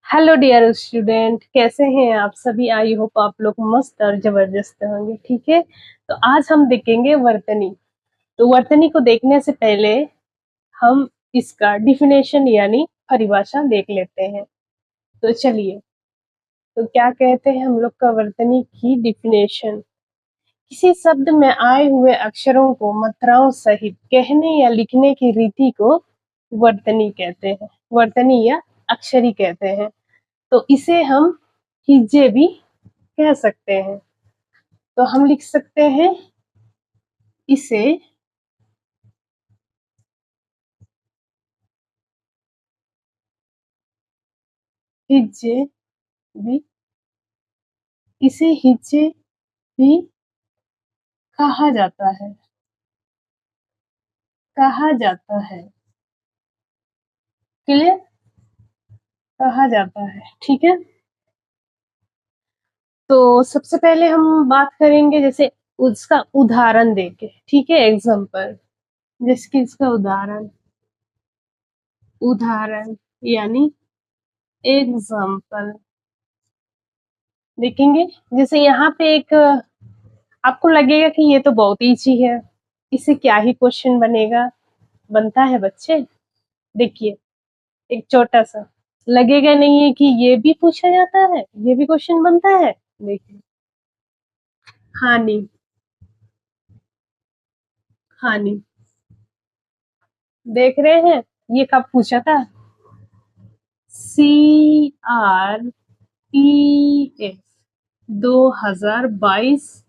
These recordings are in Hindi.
हेलो डियर स्टूडेंट, कैसे हैं आप सभी। आई होप आप लोग मस्त और जबरदस्त होंगे। ठीक है, तो आज हम देखेंगे वर्तनी। तो वर्तनी को देखने से पहले हम इसका डिफिनेशन यानी परिभाषा देख लेते हैं। तो चलिए, तो क्या कहते हैं हम लोग का वर्तनी की डिफिनेशन। किसी शब्द में आए हुए अक्षरों को मात्राओं सहित कहने या लिखने की रीति को वर्तनी कहते हैं। वर्तनी या अक्षरी कहते हैं। तो इसे हम हिज्जे भी कह सकते हैं। तो हम लिख सकते हैं इसे हिज्जे भी इसे हिज्जे भी कहा जाता है। कहा जाता है। क्लियर? कहा जाता है। ठीक है, तो सबसे पहले हम बात करेंगे जैसे उसका उदाहरण देके। ठीक है, एग्जाम्पल। जैसे कि इसका उदाहरण उदाहरण यानी एग्जाम्पल देखेंगे। जैसे यहाँ पे एक आपको लगेगा कि ये तो बहुत ईजी है, इससे क्या ही क्वेश्चन बनेगा। बनता है बच्चे। देखिए, एक छोटा सा लगेगा नहीं है कि ये भी पूछा जाता है, ये भी क्वेश्चन बनता है। देखिए, हानि। हानि देख रहे हैं, ये कब पूछा था। CRPF 2022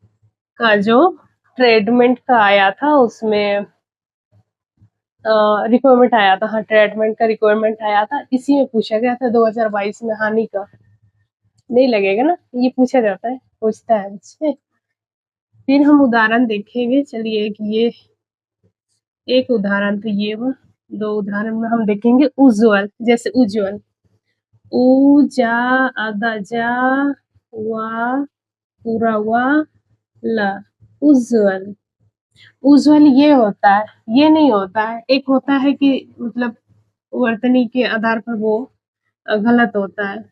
का जो ट्रेडमेंट का आया था, उसमें रिक्वायरमेंट आया था। हाँ, ट्रेडमेंट का रिक्वायरमेंट आया था, इसी में पूछा गया था 2022 में हानि का। नहीं लगेगा ना, ये पूछा जाता है, पूछता है मुझसे। फिर हम उदाहरण देखेंगे। चलिए, ये एक उदाहरण तो ये वो दो उदाहरण में हम देखेंगे उज्ज्वल। जैसे उज्ज्वल, उ जा आधा जा वा पूरा वा ला, उज्ज्वल। उज्ज्वल ये होता है, ये नहीं होता है। एक होता है कि मतलब वर्तनी के आधार पर वो गलत होता है।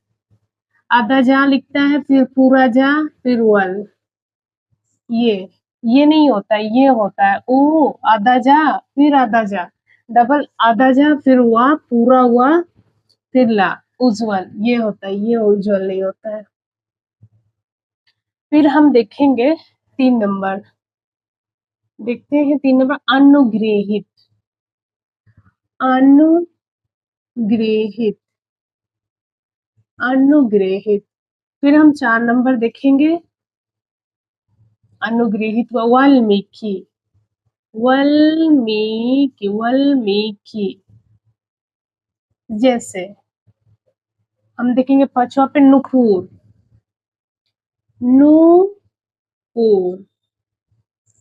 आधा जा लिखता है, फिर पूरा जा, फिर वल। ये ये नहीं होता, ये होता है ओ आधा जा फिर आधा जा, डबल आधा जा फिर हुआ पूरा हुआ फिर ला, उज्जवल ये होता है। ये उज्जवल नहीं होता है। फिर हम देखेंगे 3 नंबर। देखते हैं 3 नंबर, अनुग्रहित। अनुग्रहित। अनुग्रहित। फिर हम 4 नंबर देखेंगे, अनुग्रहित वाल्मीकि। वाल्मीकि। वाल्मीकि। जैसे हम देखेंगे 5वां पे नुपुर। नुपुर।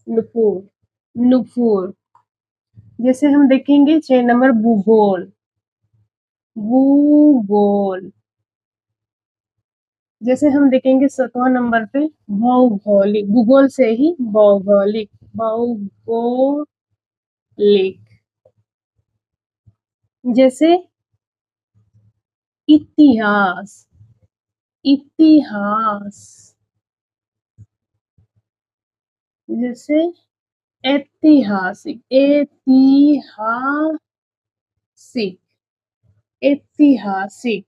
नुपुर। नुपुर। जैसे हम देखेंगे 6 नंबर भूगोल। भूगोल। जैसे हम देखेंगे 7वां नंबर पे भौगोलिक। भूगोल से ही भौगोलिक। भौगोलिक। जैसे इतिहास। इतिहास। जैसे ऐतिहासिक। ऐतिहासिक। ऐतिहासिक।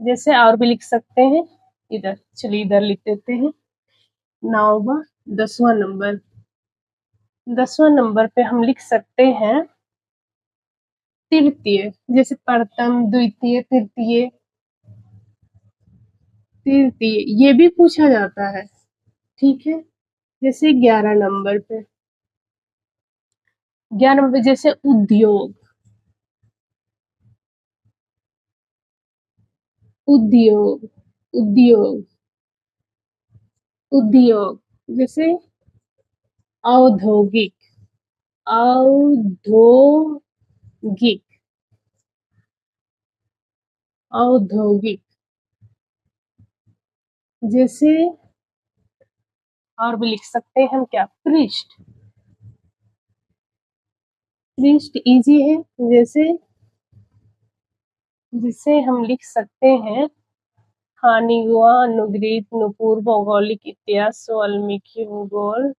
जैसे और भी लिख सकते हैं। इधर चलिए, इधर लिख देते हैं। 9वां 10वां नंबर। 10वां नंबर पे हम लिख सकते हैं तृतीय। जैसे प्रथम, द्वितीय, तृतीय। तृतीय ये भी पूछा जाता है। ठीक है, जैसे 11 नंबर पे। 11 नंबर जैसे उद्योग। उद्योग। उद्योग। उद्योग। जैसे औद्योगिक। औद्योगिक। औद्योगिक। जैसे और भी लिख सकते हैं हम, क्या, पृष्ठ। पृष्ठ इजी है। जैसे जिसे हम लिख सकते हैं हानिगुआ, अनुग्रहित, नुपुर, भौगोलिक इतिहास, वाल्मीकि भूगोल।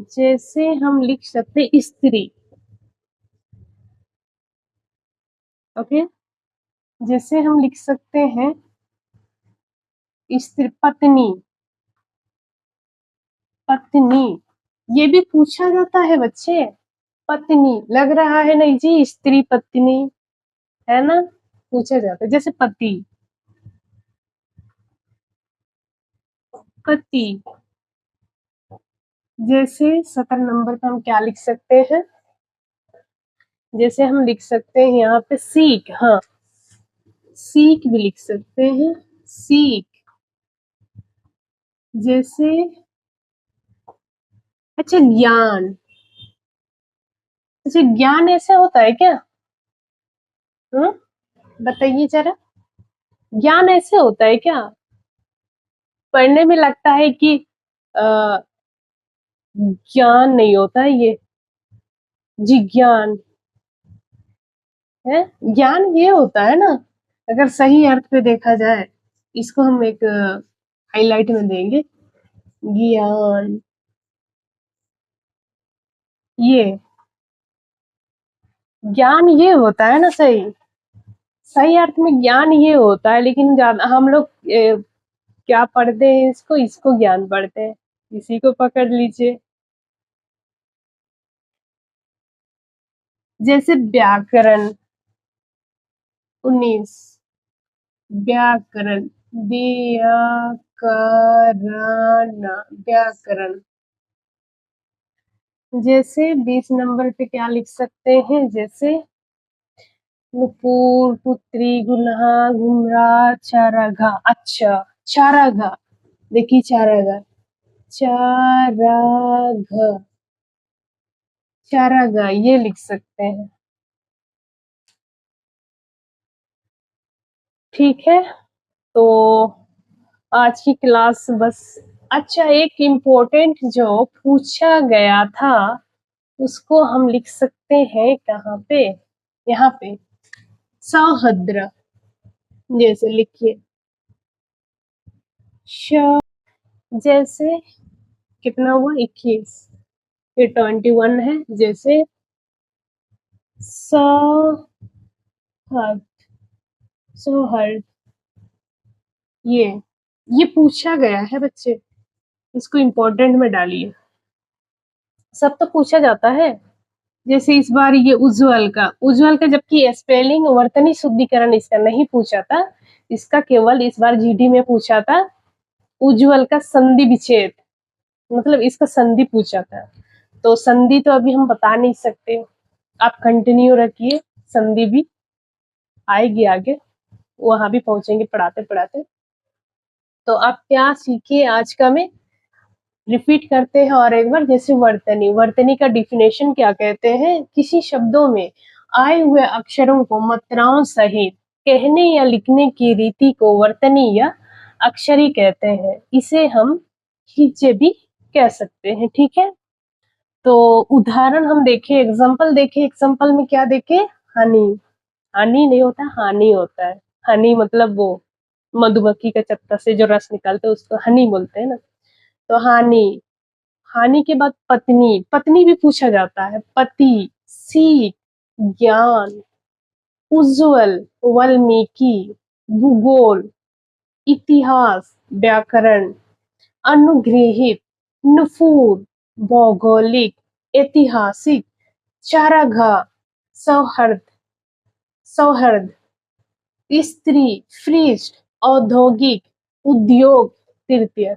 जैसे हम लिख सकते स्त्री, ओके। जैसे हम लिख सकते हैं स्त्री, पत्नी, पत्नी, ये भी पूछा जाता है बच्चे। पत्नी लग रहा है नहीं जी, स्त्री पत्नी है ना, पूछा जाता है। जैसे पति, पति। जैसे 17 नंबर पे हम क्या लिख सकते हैं, जैसे हम लिख सकते हैं यहाँ पे सीख, हाँ सीख भी लिख सकते हैं, सीख। जैसे अच्छा ज्ञान, अच्छा ज्ञान ऐसे होता है क्या? हम्म, बताइए जरा, ज्ञान ऐसे होता है क्या? पढ़ने में लगता है कि अ, ज्ञान नहीं होता है ये, जिज्ञान है। ज्ञान ये होता है ना, अगर सही अर्थ पे देखा जाए, इसको हम एक हाईलाइट में देंगे, ज्ञान, ये ज्ञान ये होता है ना, सही सही अर्थ में ज्ञान ये होता है, लेकिन ज्यादा हम लोग क्या पढ़ते हैं, इसको इसको ज्ञान पढ़ते हैं, इसी को पकड़ लीजिए। जैसे व्याकरण, 19, व्याकरण, व्याकरण, व्याकरण। जैसे 20 नंबर पे क्या लिख सकते हैं, जैसे नुपुर, पुत्री, गुलहा, घुमरा, चाराघा। अच्छा चाराघा, देखिए चाराघा, चाराघ, चाराघा ये लिख सकते हैं, ठीक है। तो आज की क्लास बस, अच्छा एक इम्पोर्टेंट जो पूछा गया था उसको हम लिख सकते हैं कहाँ पे, यहाँ पे सौहद्र। जैसे लिखिए श, जैसे कितना हुआ 21, ये 21 है। जैसे सौहर्द, सौहर्द, ये पूछा गया है बच्चे, इसको इम्पोर्टेंट में डालिए, सब तो पूछा जाता है। जैसे इस बार ये उज्जवल का, उज्जवल का जबकि स्पेलिंग वर्तनी शुद्धिकरण इसका नहीं पूछा था, इसका केवल इस बार जीडी में पूछा था उज्जवल का संधि विच्छेद, मतलब इसका संधि पूछा था। तो संधि तो अभी हम बता नहीं सकते, आप कंटिन्यू रखिए, संधि भी आएगी आगे, वहां भी पहुंचेंगे पढ़ाते पढ़ाते। तो आप क्या सीखे आज का में, रिपीट करते हैं और एक बार। जैसे वर्तनी, वर्तनी का डिफिनेशन क्या कहते हैं, किसी शब्दों में आए हुए अक्षरों को मात्राओं सहित कहने या लिखने की रीति को वर्तनी या अक्षरी कहते हैं, इसे हम खींचे भी कह सकते हैं, ठीक है। तो उदाहरण हम देखें, एग्जाम्पल देखें, एग्जाम्पल में क्या देखें, हनी, हनी नहीं होता, हानि होता है। हनी मतलब वो मधुमक्खी का चत्ता से जो रस निकालते हैं उसको हनी बोलते हैं ना। तो हानि, हानि के बाद पत्नी, पत्नी भी पूछा जाता है, पति, सीख, ज्ञान, उज्जवल, वाल्मीकि, भूगोल, इतिहास, व्याकरण, अनुग्रहित, नुफूर, भौगोलिक, ऐतिहासिक, चारागाह, सौहर्द, सौहर्द, स्त्री, फ्रिस्ट, औद्योगिक, उद्योग, तृतीय।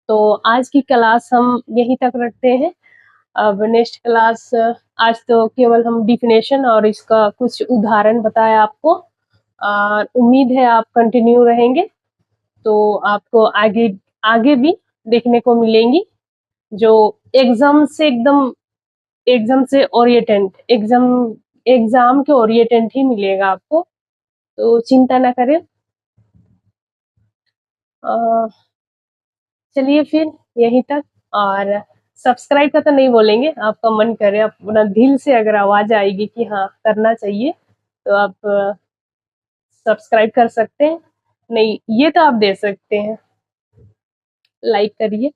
तो आज की क्लास हम यहीं तक रखते हैं। अब नेक्स्ट क्लास, आज तो केवल हम डिफिनेशन और इसका कुछ उदाहरण बताया आपको, और उम्मीद है आप कंटिन्यू रहेंगे तो आपको आगे आगे भी देखने को मिलेंगी, जो एग्जाम से एकदम, एग्जाम से ओरिएंटेड, एग्जाम एग्जाम के ओरिएंटेड ही मिलेगा आपको, तो चिंता ना करें। चलिए फिर यहीं तक, और सब्सक्राइब का तो नहीं बोलेंगे, आपका मन करे अपना दिल से अगर आवाज आएगी कि हाँ करना चाहिए तो आप सब्सक्राइब कर सकते हैं। नहीं, ये तो आप दे सकते हैं, लाइक करिए।